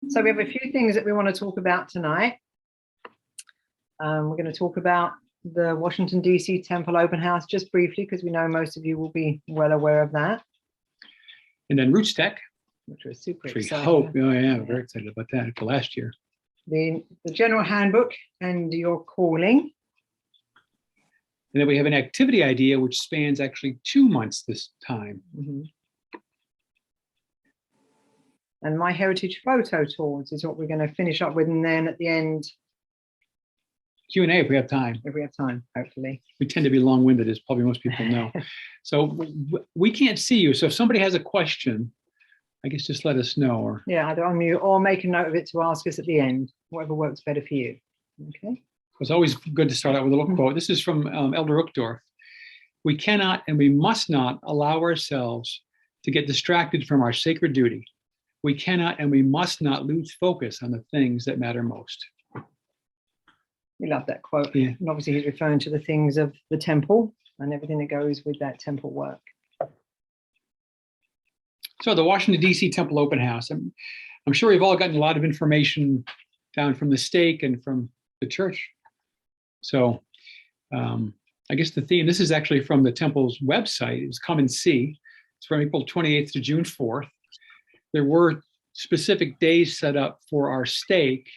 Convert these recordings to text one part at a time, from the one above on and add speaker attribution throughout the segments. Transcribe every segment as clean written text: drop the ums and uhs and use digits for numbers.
Speaker 1: So we have a few things that we want to talk about tonight. We're going to talk about the Washington, D.C. Temple Open House just briefly, because we know most of you will be well aware of that.
Speaker 2: And then RootsTech,
Speaker 1: which we're super
Speaker 2: we
Speaker 1: excited.
Speaker 2: hope, oh yeah, we're very excited about that for last year.
Speaker 1: The General Handbook and your calling.
Speaker 2: And then we have an activity idea which spans actually 2 months this time.
Speaker 1: Mm-hmm. And MyHeritage photo tours is what we're going to finish up with, and then at the end,
Speaker 2: Q&A if we have time.
Speaker 1: If we have time, hopefully.
Speaker 2: We tend to be long-winded, as probably most people know. So we can't see you. So if somebody has a question, I guess just let us know. Or
Speaker 1: yeah, either unmute or make a note of it to ask us at the end, whatever works better for you. Okay.
Speaker 2: It's always good to start out with a little quote. This is from Elder Uchtdorf. We cannot and we must not allow ourselves to get distracted from our sacred duty. We cannot and we must not lose focus on the things that matter most.
Speaker 1: We love that quote.
Speaker 2: Yeah.
Speaker 1: And obviously he's referring to the things of the temple and everything that goes with that temple work.
Speaker 2: So the Washington, D.C. Temple Open House. I'm sure we've all gotten a lot of information down from the stake and from the church. So I guess the theme, this is actually from the temple's website, it's Come and See. It's from April 28th to June 4th. There were specific days set up for our stake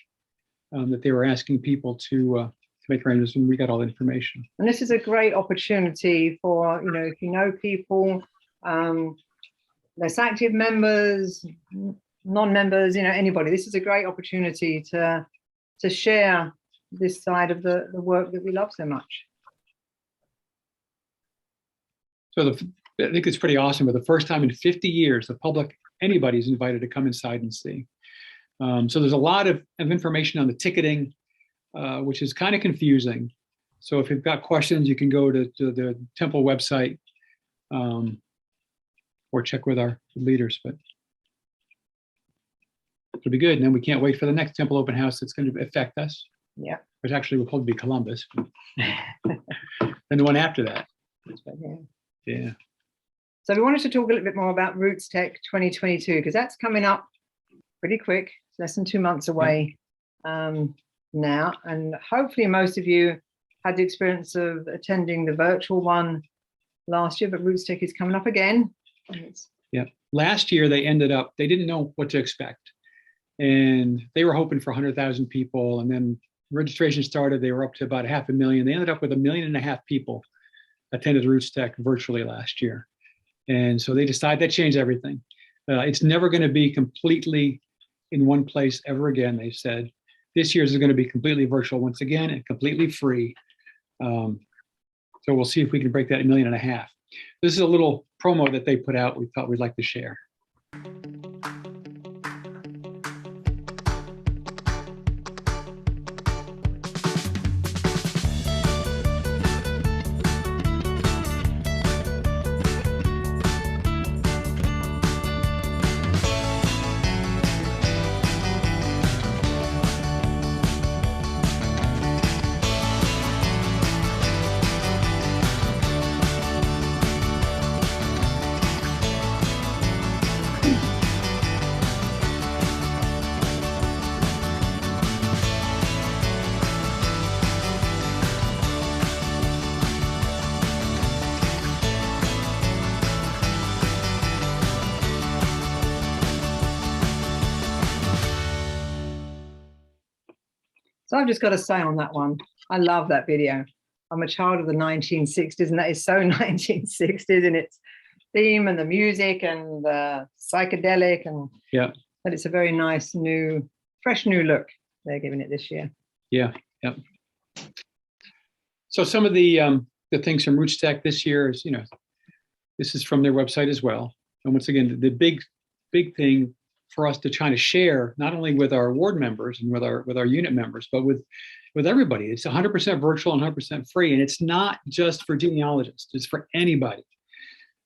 Speaker 2: that they were asking people to make arrangements, and we got all the information.
Speaker 1: And this is a great opportunity for, if you know people, less active members, non-members, anybody. This is a great opportunity to share this side of the work that we love so much.
Speaker 2: So I think it's pretty awesome. For the first time in 50 years, the public, anybody's invited to come inside and see. So there's a lot of information on the ticketing, which is kind of confusing. So if you've got questions, you can go to the temple website or check with our leaders. But it'll be good. And then we can't wait for the next temple open house that's going to affect us.
Speaker 1: Yeah.
Speaker 2: Which actually will probably be Columbus. And the one after that. Yeah.
Speaker 1: So we wanted to talk a little bit more about RootsTech 2022, because that's coming up pretty quick. It's less than 2 months away now. And hopefully most of you had the experience of attending the virtual one last year, but RootsTech is coming up again.
Speaker 2: Yeah. Last year they didn't know what to expect. And they were hoping for 100,000 people. And then registration started, they were up to about 500,000. They ended up with 1.5 million people attended RootsTech virtually last year. And so they decided that changed everything. It's never going to be completely in one place ever again, they said. This year's is going to be completely virtual once again and completely free. So we'll see if we can break that 1.5 million. This is a little promo that they put out we thought we'd like to share.
Speaker 1: So I've just got to say on that one, I love that video. I'm a child of the 1960s, and that is so 1960s in its theme and the music and the psychedelic, and
Speaker 2: yeah,
Speaker 1: but it's a very nice fresh new look they're giving it this year.
Speaker 2: Yeah. So some of the things from RootsTech this year is, this is from their website as well. And once again, the big thing for us to try to share, not only with our ward members and with our unit members, but with everybody. It's 100% virtual and 100% free. And it's not just for genealogists, it's for anybody.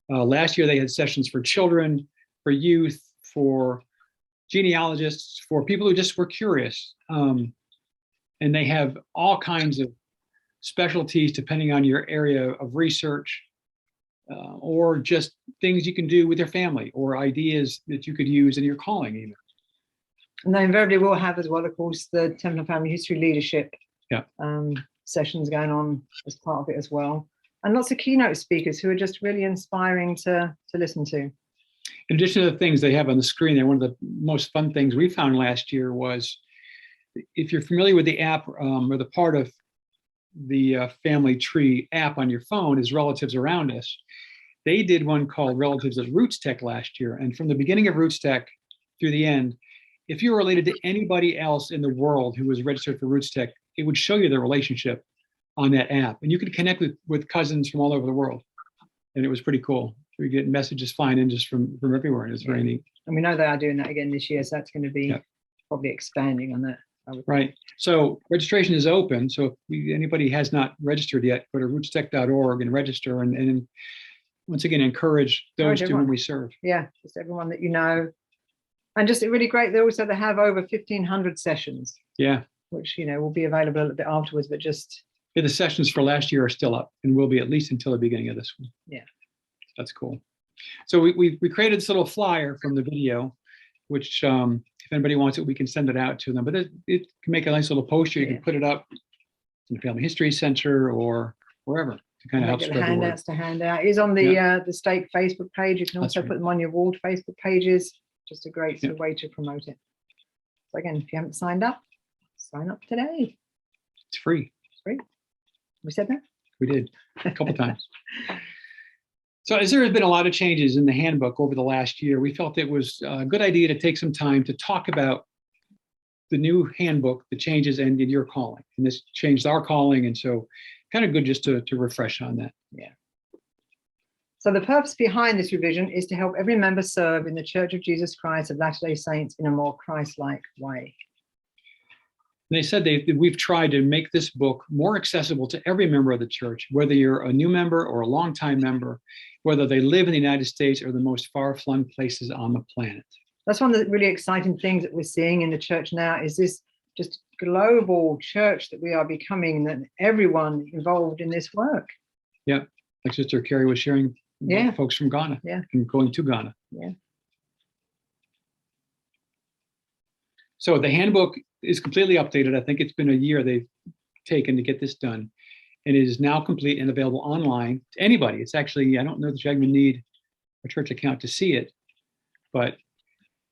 Speaker 2: Last year, they had sessions for children, for youth, for genealogists, for people who just were curious. And they have all kinds of specialties depending on your area of research, or just things you can do with your family, or ideas that you could use in your calling even.
Speaker 1: And they invariably will have as well, of course, the Temple and Family History Leadership sessions going on as part of it as well. And lots of keynote speakers who are just really inspiring to listen to.
Speaker 2: In addition to the things they have on the screen there, one of the most fun things we found last year was, if you're familiar with the app or the part of the family tree app on your phone is Relatives Around Us. They did one called Relatives at RootsTech last year. And from the beginning of RootsTech through the end, if you're related to anybody else in the world who was registered for RootsTech, it would show you the relationship on that app. And you could connect with cousins from all over the world. And it was pretty cool. We get messages flying in just from everywhere. And it's very neat.
Speaker 1: And we know they are doing that again this year. So that's going to be probably expanding on that.
Speaker 2: Right. So registration is open. So if anybody has not registered yet, go to rootstech.org and register. And once again, encourage those to whom we serve.
Speaker 1: Yeah, just everyone that you know. And just really great. They also have over 1,500 sessions. Yeah. Which, will be available a little bit afterwards, but just.
Speaker 2: Yeah, the sessions for last year are still up and will be at least until the beginning of this one.
Speaker 1: Yeah.
Speaker 2: That's cool. So we created this little flyer from the video, which if anybody wants it, we can send it out to them. But it can make a nice little poster. You can put it up in the Family History Center or wherever to kind of help spread the word.
Speaker 1: Handouts to hand out. It is on the stake Facebook page. You can also put them on your ward Facebook pages. Just a great sort of way to promote it. So again, if you haven't signed up, sign up today.
Speaker 2: It's free.
Speaker 1: It's free. We said that?
Speaker 2: We did a couple times. So as there has been a lot of changes in the handbook over the last year, we felt it was a good idea to take some time to talk about the new handbook, the changes, and your calling. And this changed our calling, and so kind of good just to refresh on that.
Speaker 1: Yeah. So the purpose behind this revision is to help every member serve in the Church of Jesus Christ of Latter-day Saints in a more Christ-like way.
Speaker 2: And they said we've tried to make this book more accessible to every member of the church, whether you're a new member or a longtime member, whether they live in the United States or the most far-flung places on the planet.
Speaker 1: That's one of the really exciting things that we're seeing in the church now, is this just global church that we are becoming, and everyone involved in this work.
Speaker 2: Yeah, like Sister Carrie was sharing, folks from Ghana and going to Ghana.
Speaker 1: Yeah.
Speaker 2: So the handbook is completely updated. I think it's been a year they've taken to get this done. And it is now complete and available online to anybody. It's actually, I don't know that you even need a church account to see it. But,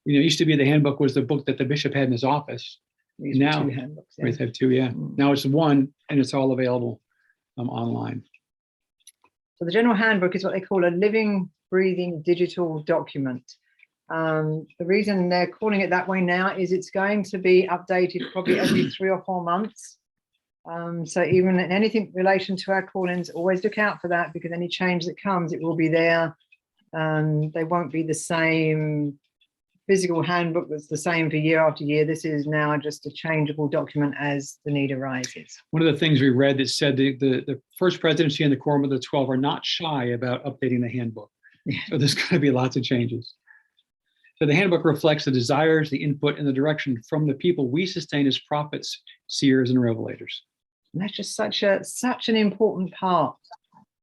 Speaker 2: it used to be the handbook was the book that the bishop had in his office. Now,
Speaker 1: two handbooks.
Speaker 2: We have two, Now it's one, and it's all available online.
Speaker 1: So the General Handbook is what they call a living, breathing digital document. The reason they're calling it that way now is it's going to be updated probably every 3 or 4 months. So even in anything in relation to our call-ins, always look out for that, because any change that comes, it will be there. They won't be the same physical handbook that's the same for year after year. This is now just a changeable document as the need arises.
Speaker 2: One of the things we read that said the First Presidency and the Quorum of the 12 are not shy about updating the handbook. So there's going to be lots of changes. So the handbook reflects the desires, the input, and the direction from the people we sustain as prophets, seers, and revelators.
Speaker 1: And that's just such an important part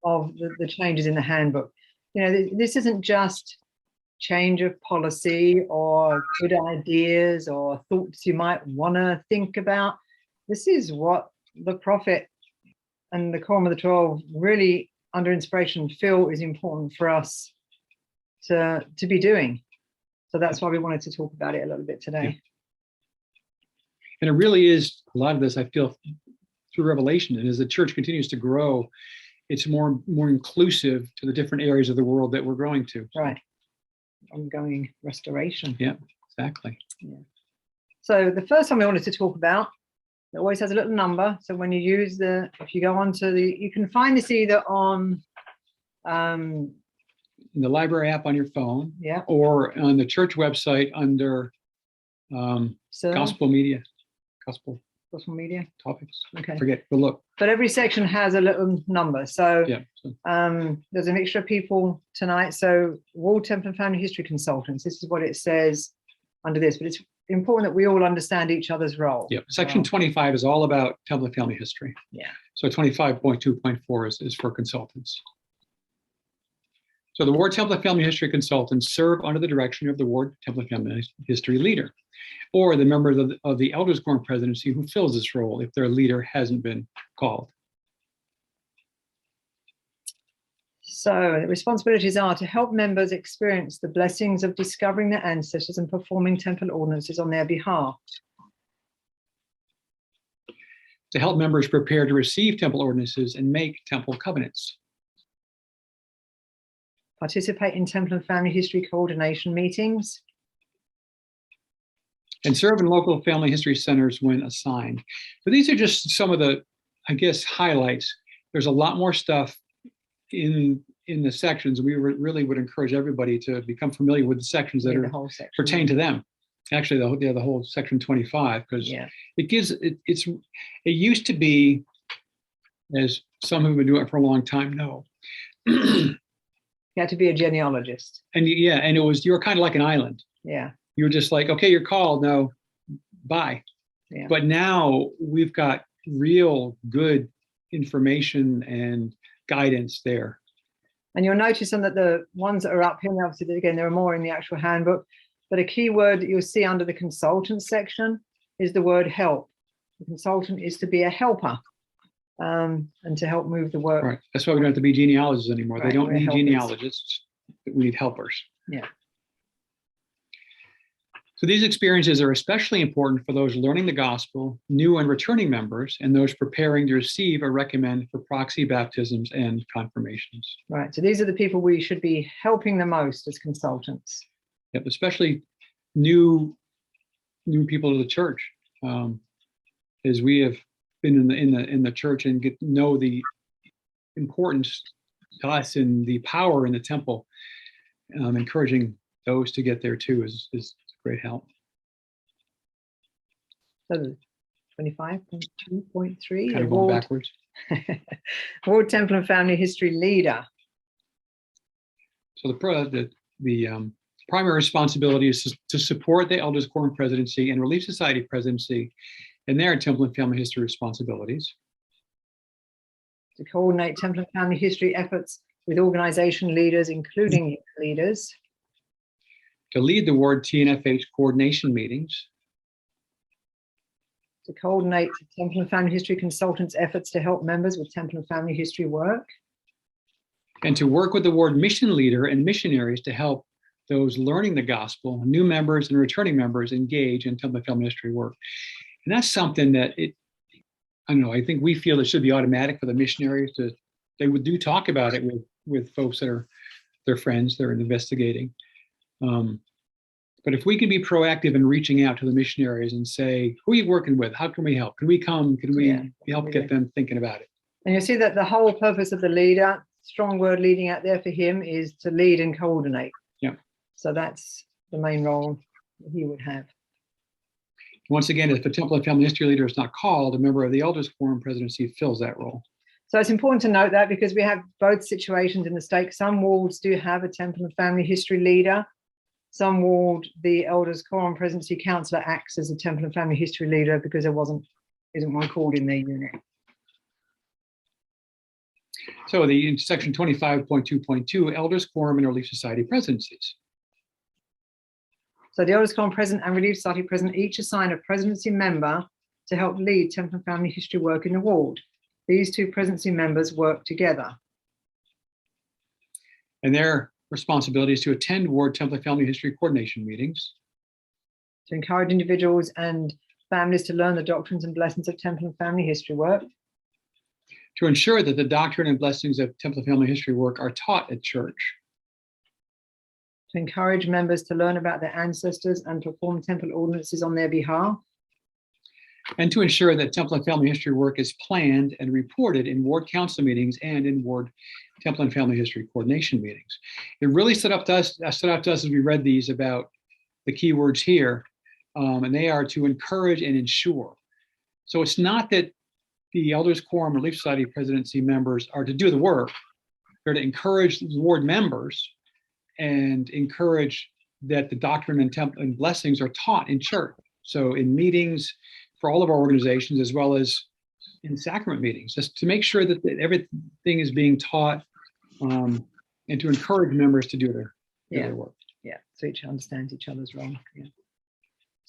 Speaker 1: of the changes in the handbook. This isn't just change of policy or good ideas or thoughts you might want to think about. This is what the prophet and the Quorum of the 12 really, under inspiration, feel is important for us to be doing. So that's why we wanted to talk about it a little bit today.
Speaker 2: Yeah. And it really is, a lot of this, I feel, through revelation. And as the church continues to grow, it's more inclusive to the different areas of the world that we're growing to.
Speaker 1: Right. Ongoing restoration.
Speaker 2: Yeah, exactly.
Speaker 1: Yeah. So the first one we wanted to talk about, it always has a little number. So when you use if you go onto you can find this either on
Speaker 2: the library app on your phone, or on the church website under gospel media topics.
Speaker 1: Okay.
Speaker 2: Forget, but look.
Speaker 1: But every section has a little number. So there's a mixture of people tonight. So Ward Temple and Family History Consultants. This is what it says under this, but it's important that we all understand each other's role.
Speaker 2: Yeah. Section 25 is all about Temple and Family History.
Speaker 1: Yeah.
Speaker 2: So 25.2.4 is for consultants. So the Ward Temple and Family History Consultants serve under the direction of the Ward Temple and Family History Leader. or the members of the Elders Quorum presidency who fills this role if their leader hasn't been called.
Speaker 1: So the responsibilities are to help members experience the blessings of discovering their ancestors and performing temple ordinances on their behalf.
Speaker 2: To help members prepare to receive temple ordinances and make temple covenants.
Speaker 1: Participate in temple and family history coordination meetings.
Speaker 2: And serve in local family history centers when assigned. So these are just some of the, I guess, highlights. There's a lot more stuff in the sections. We really would encourage everybody to become familiar with the sections that pertain to them. Actually, the whole section 25, because it gives it used to be, as some who've been doing it for a long time know.
Speaker 1: You had to be a genealogist.
Speaker 2: And and it was, you were kind of like an island.
Speaker 1: Yeah.
Speaker 2: You were just like, okay, you're called, no, bye.
Speaker 1: Yeah.
Speaker 2: But now we've got real good information and guidance there.
Speaker 1: And you'll notice that the ones that are up here, obviously, again, there are more in the actual handbook, but a key word that you'll see under the consultant section is the word help. The consultant is to be a helper and to help move the work.
Speaker 2: Right. That's why we don't have to be genealogists anymore. Right. They don't need genealogists. We need helpers.
Speaker 1: Yeah.
Speaker 2: So these experiences are especially important for those learning the gospel, new and returning members, and those preparing to receive or recommend for proxy baptisms and confirmations.
Speaker 1: Right. So these are the people we should be helping the most as consultants.
Speaker 2: Yep, especially new people to the church, as we have been in the church and get to know the importance to us and the power in the temple. Encouraging those to get there too is great help.
Speaker 1: So 25.2.3.
Speaker 2: Kind of going backwards.
Speaker 1: Award Temple and Family History Leader.
Speaker 2: So the primary responsibility is to support the Elders Quorum presidency and Relief Society presidency in their Temple and Family History responsibilities.
Speaker 1: To coordinate Temple and Family History efforts with organization leaders, including leaders.
Speaker 2: To lead the ward TNFH coordination meetings.
Speaker 1: To coordinate Temple and Family History consultants' efforts to help members with Temple and Family History work.
Speaker 2: And to work with the ward mission leader and missionaries to help those learning the gospel, new members and returning members engage in Temple and Family History work. And that's something that I don't know, I think we feel it should be automatic for the missionaries they would talk about it with folks that are their friends, they're investigating. But if we can be proactive in reaching out to the missionaries and say, who are you working with? How can we help? Can we come? Can we help get them thinking about it? And
Speaker 1: you'll see that the whole purpose of the leader, strong word leading out there for him, is to lead and coordinate.
Speaker 2: Yeah.
Speaker 1: So that's the main role that he would have.
Speaker 2: Once again, if the Temple and Family History leader is not called, a member of the Elders Quorum presidency fills that role.
Speaker 1: So it's important to note that because we have both situations in the state. Some wards do have a Temple and Family History leader. Some ward, the Elders Quorum presidency councillor acts as a Temple and Family History leader because there isn't one called in their unit. So
Speaker 2: in section 25.2.2, Elders Quorum and Relief Society presidencies.
Speaker 1: So the Elders Quorum president and Relief Society president each assign a presidency member to help lead Temple and Family History work in the ward. These two presidency members work together.
Speaker 2: And their responsibility is to attend ward Temple and Family History coordination meetings.
Speaker 1: To encourage individuals and families to learn the doctrines and blessings of Temple and Family History work.
Speaker 2: To ensure that the doctrine and blessings of Temple and Family History work are taught at church. To
Speaker 1: encourage members to learn about their ancestors and perform temple ordinances on their behalf.
Speaker 2: And to ensure that Temple and Family History work is planned and reported in ward council meetings and in ward Temple and Family History coordination meetings. It really stood out to us as we read these about the key words here, and they are to encourage and ensure. So it's not that the Elders Quorum Relief Society presidency members are to do the work. They're to encourage ward members and encourage that the doctrine and temple and blessings are taught in church. So in meetings for all of our organizations, as well as in sacrament meetings, just to make sure that everything is being taught and to encourage members to do their work.
Speaker 1: Yeah, so each understands each other's role. Yeah.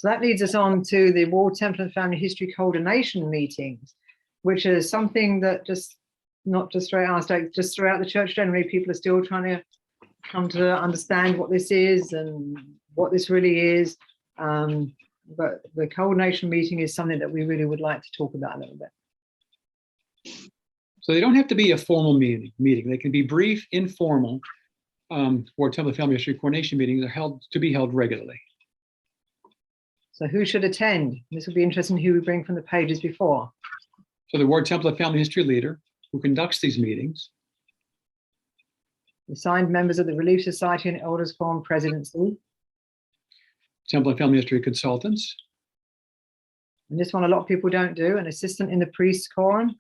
Speaker 1: So that leads us on to the Ward Temple and Family History Coordination meetings, which is something that just not just throughout our state, just throughout the church generally, people are still trying to come to understand what this is and what this really is. But the coordination meeting is something that we really would like to talk about a little bit.
Speaker 2: So they don't have to be a formal meeting. They can be brief, informal. Ward Temple and Family History Coordination meetings are to be held regularly.
Speaker 1: So who should attend? This will be interesting who we bring from the pages before.
Speaker 2: So the Ward Temple and Family History leader who conducts these meetings.
Speaker 1: Assigned members of the Relief Society and Elders Forum presidency.
Speaker 2: Temple and Family History consultants.
Speaker 1: And this one a lot of people don't do, an assistant in the priest's quorum.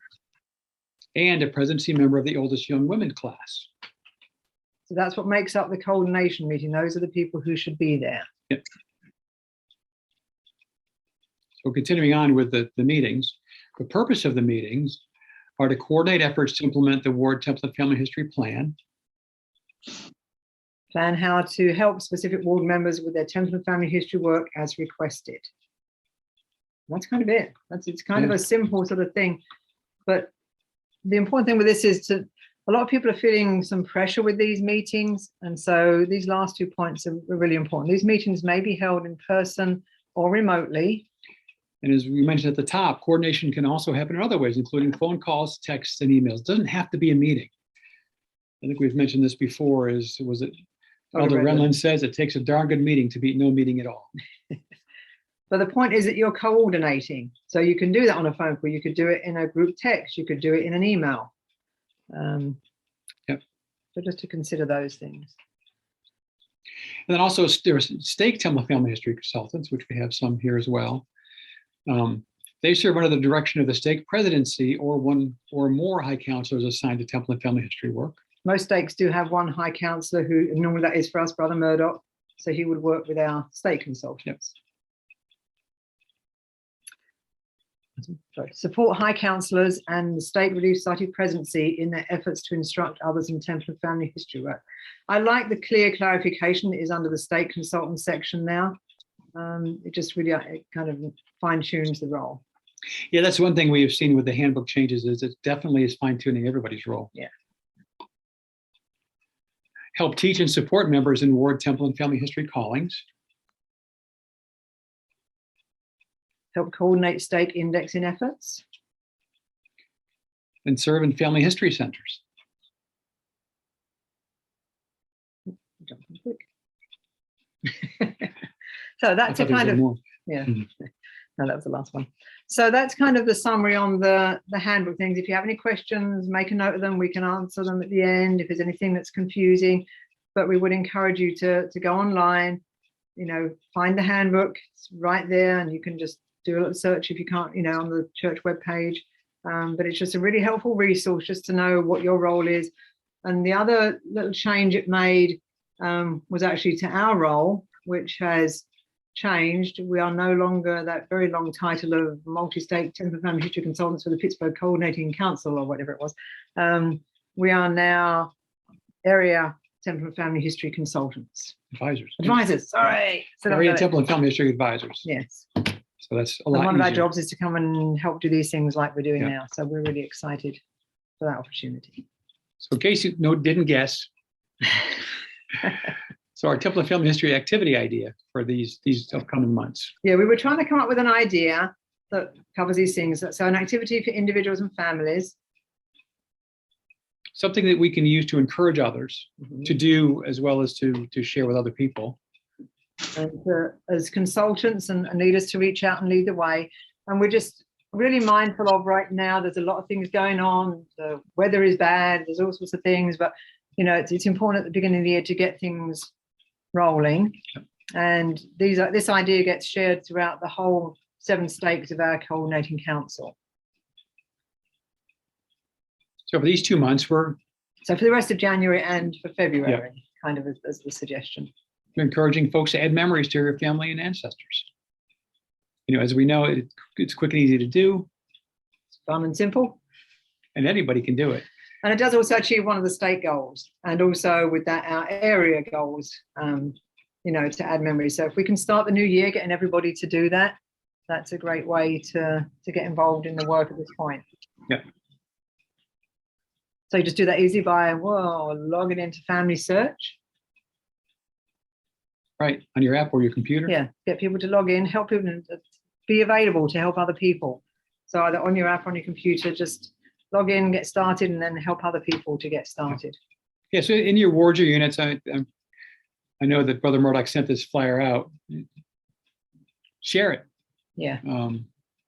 Speaker 2: And a presidency member of the oldest young women class.
Speaker 1: So that's what makes up the coordination meeting. Those are the people who should be there.
Speaker 2: Yep. So continuing on with the meetings, the purpose of the meetings are to coordinate efforts to implement the Ward Temple and Family History Plan.
Speaker 1: Plan how to help specific ward members with their Temple and Family History work as requested. That's kind of it. It's kind of a simple sort of thing. But the important thing with this is a lot of people are feeling some pressure with these meetings. And so these last 2 points are really important. These meetings may be held in person or remotely.
Speaker 2: And as we mentioned at the top, coordination can also happen in other ways, including phone calls, texts, and emails. It doesn't have to be a meeting. I think we've mentioned this before. Elder Renlund says it takes a darn good meeting to beat no meeting at all.
Speaker 1: But the point is that you're coordinating. So you can do that on a phone call. You could do it in a group text. You could do it in an email.
Speaker 2: Yep.
Speaker 1: So just to consider those things.
Speaker 2: And then also there's stake Temple Family History consultants, which we have some here as well. They serve under the direction of the stake presidency or one or more high counselors assigned to Temple and Family History work. Most
Speaker 1: stakes do have one high counselor who normally that is for us, Brother Murdoch. So he would work with our stake consultants.
Speaker 2: Yep.
Speaker 1: Sorry. Support high counselors and the State Relief Society presidency in their efforts to instruct others in Temple and Family History work. I like the clear clarification that is under the stake consultant section now. It just really kind of fine-tunes the role.
Speaker 2: Yeah, that's one thing we have seen with the handbook changes is it definitely is fine-tuning everybody's role.
Speaker 1: Yeah.
Speaker 2: Help teach and support members in Ward, Temple, and Family History callings.
Speaker 1: Help coordinate stake indexing efforts.
Speaker 2: And serve in family history centers.
Speaker 1: Jumping quick. So that's a kind of, yeah, no, that was the last one. So that's kind of the summary on the handbook things. If you have any questions, make a note of them. We can answer them at the end if there's anything that's confusing. But we would encourage you to go online, find the handbook. It's right there, and you can just do a little search if you can't, on the church webpage. But it's just a really helpful resource just to know what your role is. And the other little change it made was actually to our role, which has changed. We are no longer that very long title of multi-stake Temple and Family History Consultants for the Pittsburgh Coordinating Council or whatever it was. We are now area Temple and Family History Consultants. Advisors, sorry.
Speaker 2: Area Temple and Family History Advisors.
Speaker 1: Yes.
Speaker 2: So that's a lot
Speaker 1: one
Speaker 2: easier.
Speaker 1: of our jobs is to come and help do these things like we're doing now. So we're really excited for that opportunity.
Speaker 2: So in case you didn't guess, so our Temple and Family History activity idea for these upcoming months.
Speaker 1: Yeah, we were trying to come up with an idea that covers these things. So an activity for individuals and families.
Speaker 2: Something that we can use to encourage others to do as well as to share with other people.
Speaker 1: And as consultants and leaders to reach out and lead the way. And we're just really mindful of right now, there's a lot of things going on. The weather is bad, there's all sorts of things, but it's important at the beginning of the year to get things rolling. And this idea gets shared throughout the whole 7 stakes of our coordinating council.
Speaker 2: So for these 2 months, so
Speaker 1: for the rest of January and for February, kind of as the suggestion.
Speaker 2: We're encouraging folks to add memories to your family and ancestors. As we know, it's quick and easy to do.
Speaker 1: It's fun and simple.
Speaker 2: And anybody can do it.
Speaker 1: And it does also achieve one of the state goals. And also with that, our area goals to add memories. So if we can start the new year getting everybody to do that, that's a great way to get involved in the work at this point.
Speaker 2: Yeah.
Speaker 1: So you just do that easy by logging into Family Search.
Speaker 2: Right, on your app or your computer.
Speaker 1: Yeah, get people to log in, help people, be available to help other people. So either on your app or on your computer, just log in, get started, and then help other people to get started.
Speaker 2: Yeah, so in your wards or units, I know that Brother Murdoch sent this flyer out. Share it.
Speaker 1: Yeah.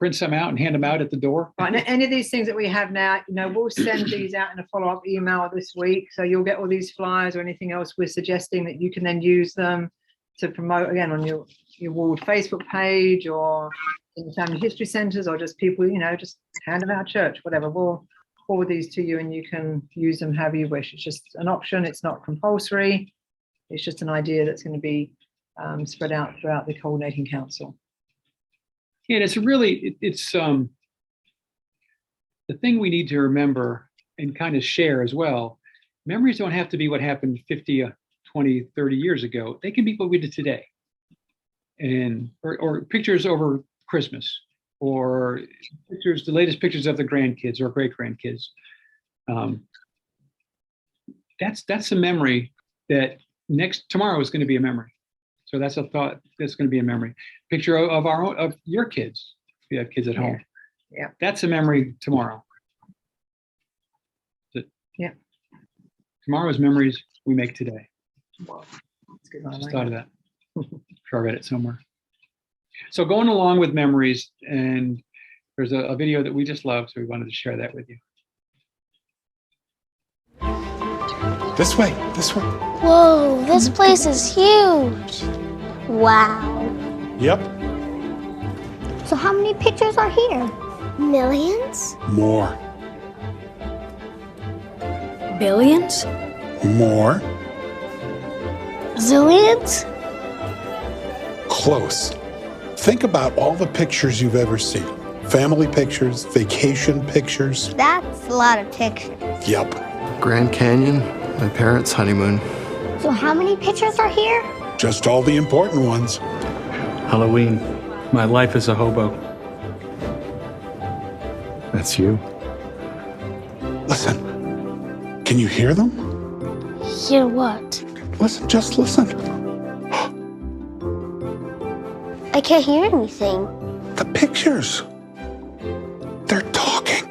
Speaker 2: Print some out and hand them out at the door.
Speaker 1: Right, and any of these things that we have now, we'll send these out in a follow-up email this week. So you'll get all these flyers or anything else we're suggesting that you can then use them to promote, again, on your ward Facebook page or in the family history centers, or just people, just hand them out at church, whatever. We'll forward these to you and you can use them however you wish. It's just an option. It's not compulsory. It's just an idea that's going to be spread out throughout the coordinating council.
Speaker 2: Yeah, it's really, it's the thing we need to remember and kind of share as well. Memories don't have to be what happened 50, 20, 30 years ago. They can be what we did today. And or pictures over Christmas, or pictures, the latest pictures of the grandkids or great grandkids. That's a memory that tomorrow is going to be a memory. So that's a thought that's going to be a memory. Picture of your kids, if you have kids at home.
Speaker 1: Yeah.
Speaker 2: That's a memory tomorrow.
Speaker 1: Yeah.
Speaker 2: Tomorrow's memories we make today.
Speaker 1: Wow. That's good.
Speaker 2: Just thought of that. Sure, I read it somewhere. So going along with memories, and there's a video that we just love, so we wanted to share that with you.
Speaker 3: This way, this way.
Speaker 4: Whoa, this place is huge. Wow.
Speaker 3: Yep.
Speaker 4: So how many pictures are here? Millions?
Speaker 3: More.
Speaker 4: Billions?
Speaker 3: More.
Speaker 4: Zillions?
Speaker 3: Close. Think about all the pictures you've ever seen. Family pictures, vacation pictures.
Speaker 4: That's a lot of pictures.
Speaker 3: Yep.
Speaker 5: Grand Canyon, my parents' honeymoon.
Speaker 4: So how many pictures are here?
Speaker 3: Just all the important ones.
Speaker 6: Halloween, my life as a hobo. That's you.
Speaker 3: Listen. Can you hear them?
Speaker 4: Hear what?
Speaker 3: Listen, just listen.
Speaker 4: I can't hear anything.
Speaker 3: The pictures. They're talking.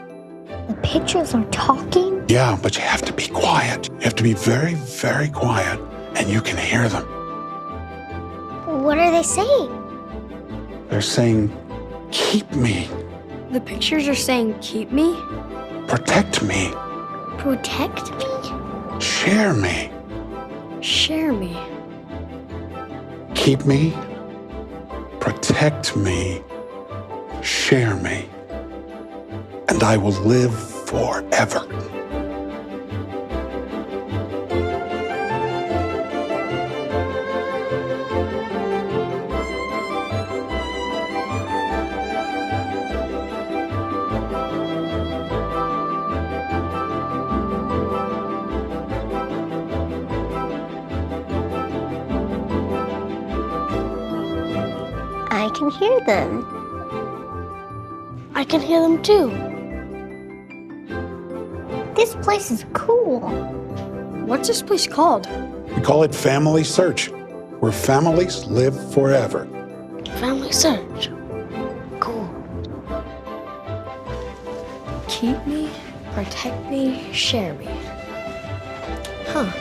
Speaker 4: The pictures are talking?
Speaker 3: Yeah, but you have to be quiet. You have to be very, very quiet, and you can hear them.
Speaker 4: What are they saying?
Speaker 3: They're saying, keep me,
Speaker 7: The pictures are saying, keep me?
Speaker 3: protect me,
Speaker 4: Protect me?
Speaker 3: share me,
Speaker 7: Share me.
Speaker 3: keep me, protect me, share me, and I will live forever.
Speaker 4: I can hear them. I can hear them too. This place is cool.
Speaker 7: What's this place called?
Speaker 3: We call it Family Search, where families live forever.
Speaker 4: Family Search. Cool.
Speaker 7: Keep me, protect me, share me. Huh.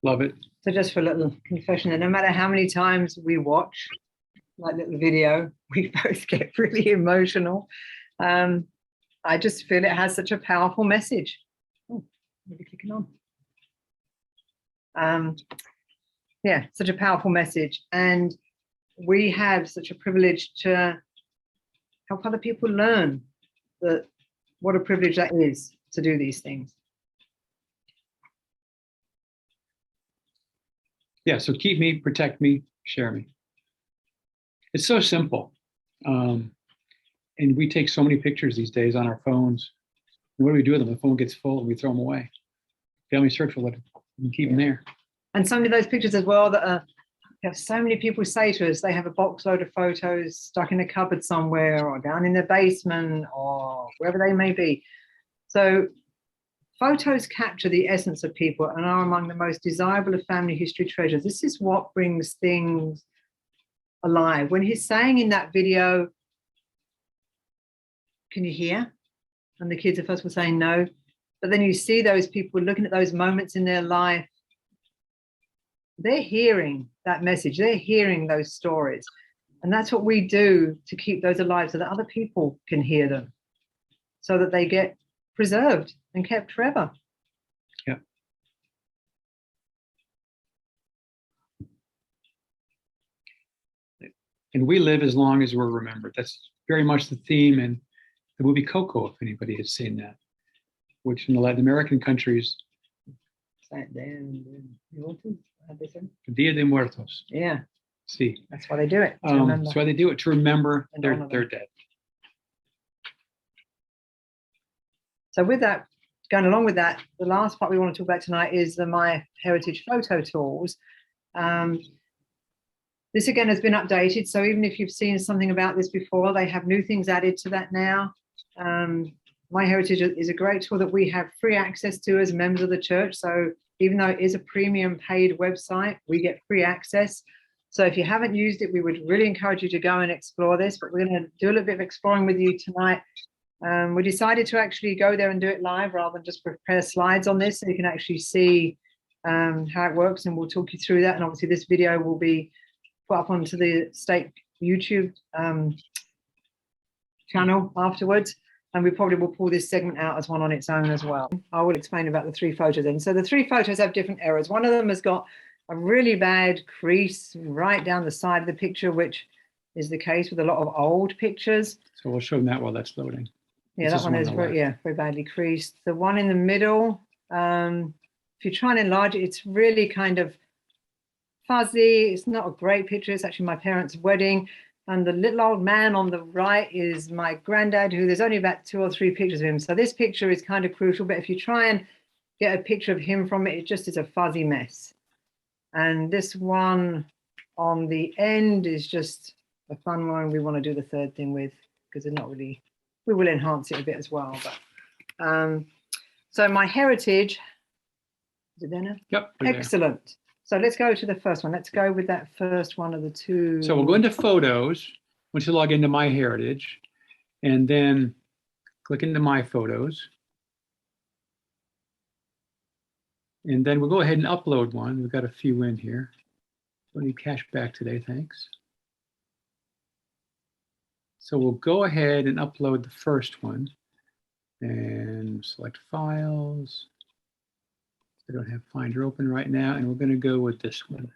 Speaker 2: Love it.
Speaker 1: So just for a little confession, and no matter how many times we watch that little video, we both get really emotional. I just feel it has such a powerful message. Oh, maybe clicking on. Yeah, such a powerful message. And we have such a privilege to help other people learn that what a privilege that is to do these things.
Speaker 2: Yeah, so keep me, protect me, share me. It's so simple. And we take so many pictures these days on our phones. And what do we do with them? The phone gets full and we throw them away. Family Search will let them keep them there.
Speaker 1: And some of those pictures as well that are, have so many people say to us, they have a box load of photos stuck in a cupboard somewhere or down in their basement or wherever they may be. So photos capture the essence of people and are among the most desirable of family history treasures. This is what brings things alive. When he's saying in that video, can you hear? And the kids at first were saying no. But then you see those people looking at those moments in their life. They're hearing that message. They're hearing those stories. And that's what we do to keep those alive so that other people can hear them, so that they get preserved and kept forever.
Speaker 2: Yeah. And we live as long as we're remembered. That's very much the theme in the movie Coco, if anybody has seen that, which in the Latin American countries, Dia de Muertos.
Speaker 1: Yeah.
Speaker 2: See.
Speaker 1: That's why they do it.
Speaker 2: That's why they do it, to remember they're dead.
Speaker 1: So with that, going along with that, the last part we want to talk about tonight is the MyHeritage photo tools. This again has been updated. So even if you've seen something about this before, they have new things added to that now. MyHeritage is a great tool that we have free access to as members of the church. So even though it is a premium paid website, we get free access. So if you haven't used it, we would really encourage you to go and explore this, but we're going to do a little bit of exploring with you tonight. We decided to actually go there and do it live rather than just prepare slides on this, so you can actually see how it works, and we'll talk you through that. And obviously this video will be put up onto the stake YouTube channel afterwards. And we probably will pull this segment out as one on its own as well. I will explain about the three photos then. So the three photos have different errors. One of them has got a really bad crease right down the side of the picture, which is the case with a lot of old pictures.
Speaker 2: So we'll show them that while that's loading.
Speaker 1: Yeah, that one is very badly creased. The one in the middle, if you try and enlarge it, it's really kind of fuzzy. It's not a great picture. It's actually my parents' wedding. And the little old man on the right is my granddad, who there's only about 2 or 3 pictures of him. So this picture is kind of crucial, but if you try and get a picture of him from it, it just is a fuzzy mess. And this one on the end is just a fun one we want to do the third thing with, because they're not really, we will enhance it a bit as well. But so MyHeritage, is it there now?
Speaker 2: Yep.
Speaker 1: Excellent. So let's go to the first one. Let's go with that first one of the two.
Speaker 2: So we'll go into Photos once you log into MyHeritage, and then click into My Photos. And then we'll go ahead and upload one. We've got a few in here. Don't need cash back today, thanks. So we'll go ahead and upload the first one and select Files. I don't have Finder open right now, and we're going to go with this one.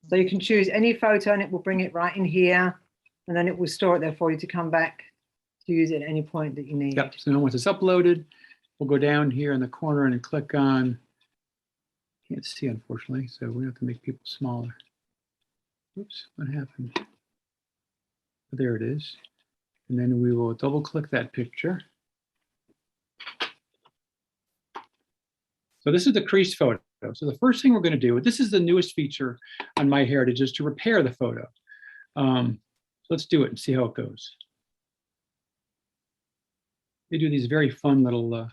Speaker 1: So you can choose any photo and it will bring it right in here, and then it will store it there for you to come back to use it at any point that you need.
Speaker 2: Yep. So now once it's uploaded, we'll go down here in the corner and click on, can't see unfortunately, so we have to make people smaller. Oops, what happened? There it is. And then we will double click that picture. So this is the creased photo. So the first thing we're going to do, this is the newest feature on MyHeritage, is to repair the photo. So let's do it and see how it goes. They do these very fun little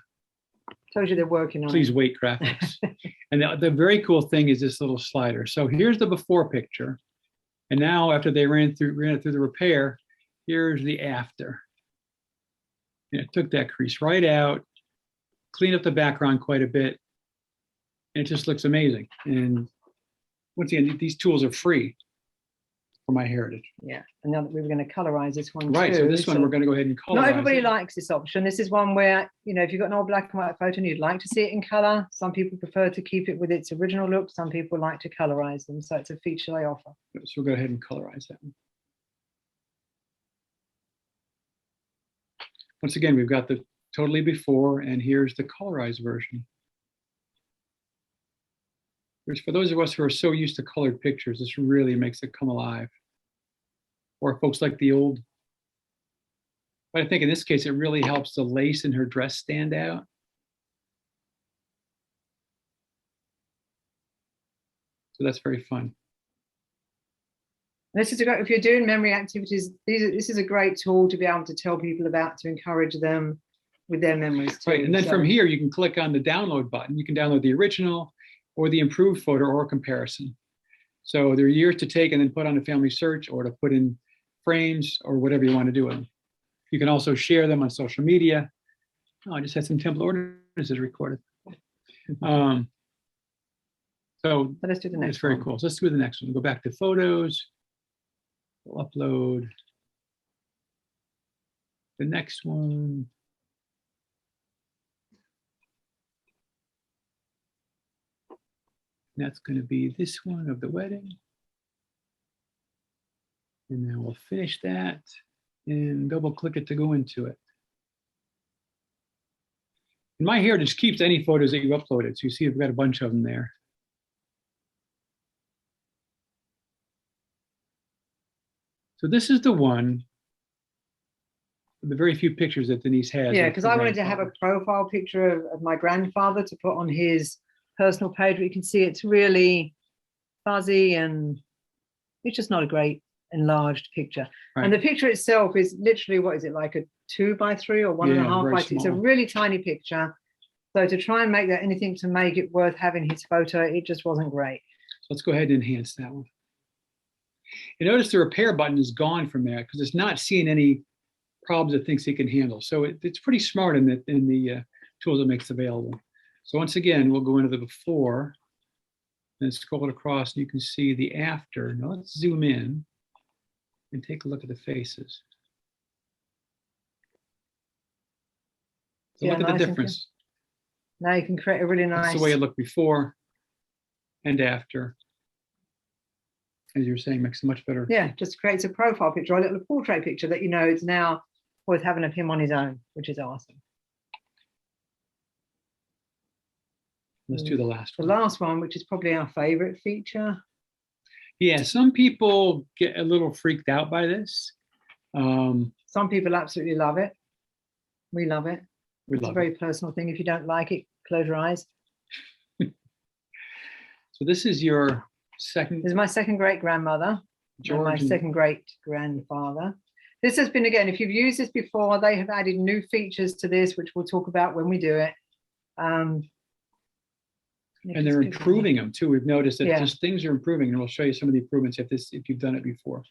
Speaker 1: Told you they're working on
Speaker 2: please
Speaker 1: it.
Speaker 2: wait graphics. And the very cool thing is this little slider. So here's the before picture. And now after they ran it through the repair, here's the after. And it took that crease right out, cleaned up the background quite a bit. And it just looks amazing. And once again, these tools are free for MyHeritage.
Speaker 1: Yeah, and now that we were going to colorize this one
Speaker 2: Right,
Speaker 1: too,
Speaker 2: so this one we're going to go ahead and colorize.
Speaker 1: Not everybody
Speaker 2: it.
Speaker 1: likes this option. This is one where, you know, if you've got an old black and white photo and you'd like to see it in color, some people prefer to keep it with its original look. Some people like to colorize them. So it's a feature they offer.
Speaker 2: So we'll go ahead and colorize that one. Once again, we've got the totally before, and here's the colorized version. Which for those of us who are so used to colored pictures, this really makes it come alive. or folks like the old. But I think in this case, it really helps the lace in her dress stand out. So that's very fun.
Speaker 1: This is a great, if you're doing memory activities, this is a great tool to be able to tell people about, to encourage them with their memories too.
Speaker 2: Right, and then from here, you can click on the download button. You can download the original or the improved photo or comparison. So there are years to take and then put on a family search or to put in frames or whatever you want to do with them. You can also share them on social media. Oh, I just had some temple ordinances recorded. So
Speaker 1: let's do the next
Speaker 2: it's very
Speaker 1: one.
Speaker 2: cool. So let's do the next one. Go back to photos. We'll upload the next one. That's going to be this one of the wedding. And then we'll finish that and double click it to go into it. And MyHeritage keeps any photos that you uploaded. So you see we've got a bunch of them there. So this is the one, the very few pictures that Denise has.
Speaker 1: Yeah, because I wanted to have a profile picture of my grandfather to put on his personal page, but you can see it's really fuzzy and it's just not a great enlarged picture. Right. And the picture itself is literally, what is it, like a 2x3 or 1.5 by 2? It's a really tiny picture. So to try and make that anything to make it worth having his photo, it just wasn't great.
Speaker 2: So let's go ahead and enhance that one. You notice the repair button is gone from there because it's not seeing any problems it thinks it can handle. So it's pretty smart in the tools it makes available. So once again, we'll go into the before and scroll it across, and you can see the after. Now let's zoom in and take a look at the faces. So look at the difference.
Speaker 1: Now you can create a really nice.
Speaker 2: That's the way it looked before and after. As you were saying, makes a much better.
Speaker 1: Yeah, just creates a profile picture, or a little portrait picture that you know it's now worth having of him on his own, which is awesome.
Speaker 2: Let's do the last one.
Speaker 1: The last one, which is probably our favorite feature.
Speaker 2: Yeah, some people get a little freaked out by this.
Speaker 1: Some people absolutely love it. We love it. It's a very personal thing. If you don't like it, close your eyes.
Speaker 2: So this is your second.
Speaker 1: This is my second great grandmother. And my second great grandfather. This has been, again, if you've used this before, they have added new features to this, which we'll talk about when we do it.
Speaker 2: And they're improving them too. We've noticed that just things are improving, and we'll show you some of the improvements if you've done it before.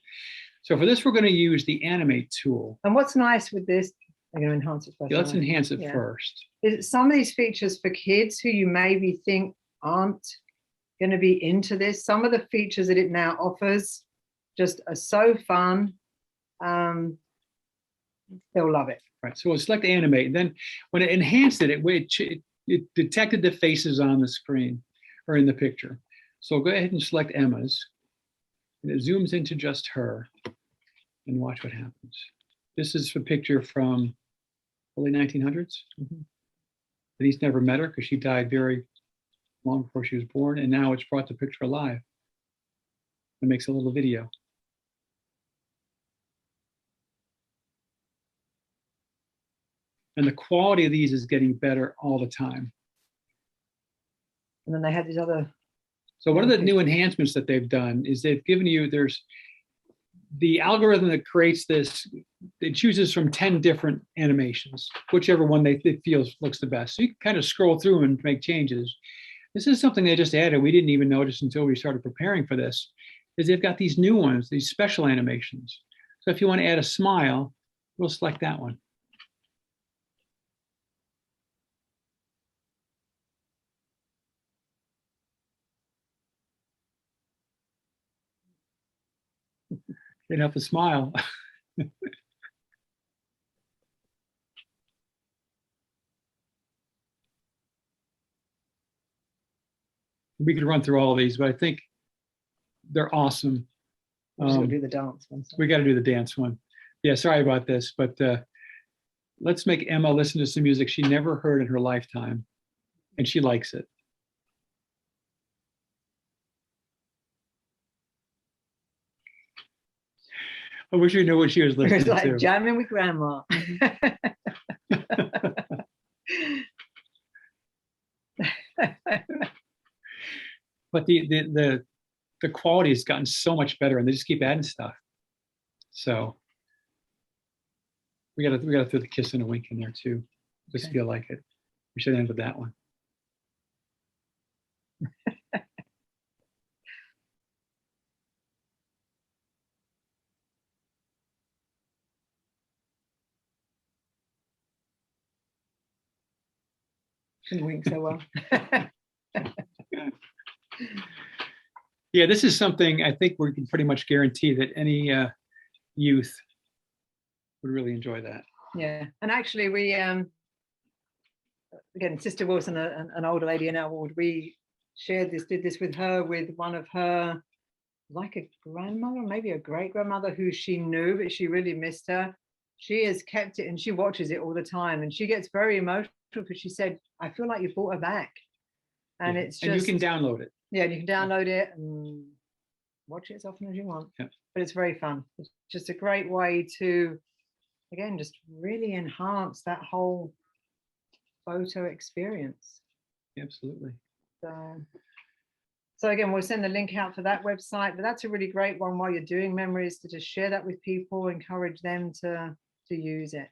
Speaker 2: So for this, we're going to use the animate tool.
Speaker 1: And what's nice with this, I'm going to enhance it first.
Speaker 2: Yeah, let's enhance it first.
Speaker 1: Is some of these features for kids who you maybe think aren't going to be into this. Some of the features that it now offers just are so fun. They'll love it.
Speaker 2: Right. So we'll select animate. And then when it enhanced it, it detected the faces on the screen or in the picture. So go ahead and select Emma's. And it zooms into just her. And watch what happens. This is a picture from early 1900s. Denise never met her because she died very long before she was born. And now it's brought the picture alive. It makes a little video. And the quality of these is getting better all the time.
Speaker 1: And then they have these other.
Speaker 2: So one of the new enhancements that they've done is they've given you, there's the algorithm that creates this, it chooses from 10 different animations, whichever one it feels looks the best. So you can kind of scroll through and make changes. This is something they just added. We didn't even notice until we started preparing for this, is they've got these new ones, these special animations. So if you want to add a smile, we'll select that one. Can't help but smile. We could run through all of these, but I think they're awesome.
Speaker 1: We'll do the dance one.
Speaker 2: We got to do the dance one. Yeah, sorry about this, but let's make Emma listen to some music she never heard in her lifetime, and she likes it. I wish we knew what she was
Speaker 1: It was
Speaker 2: listening
Speaker 1: like
Speaker 2: to.
Speaker 1: jamming with grandma.
Speaker 2: But the quality has gotten so much better, and they just keep adding stuff. So we gotta throw the kiss and a wink in there too. Just
Speaker 1: Okay.
Speaker 2: feel like it. We should end with that one.
Speaker 1: Shouldn't wink so well.
Speaker 2: Yeah, this is something I think we can pretty much guarantee that any youth would really enjoy that.
Speaker 1: Yeah, and actually we again, Sister Wilson, an older lady in our ward, we did this with her, with one of her, like a grandmother, maybe a great grandmother who she knew, but she really missed her. She has kept it and she watches it all the time, and she gets very emotional because she said, I feel like you brought her back. And
Speaker 2: Yeah.
Speaker 1: it's just,
Speaker 2: and you can download it.
Speaker 1: yeah, you can download it and watch it as often as you want.
Speaker 2: Yeah.
Speaker 1: But it's very fun. It's just a great way to, again, just really enhance that whole photo experience.
Speaker 2: Absolutely.
Speaker 1: So again, we'll send the link out for that website, but that's a really great one while you're doing memories, to just share that with people, encourage them to use it.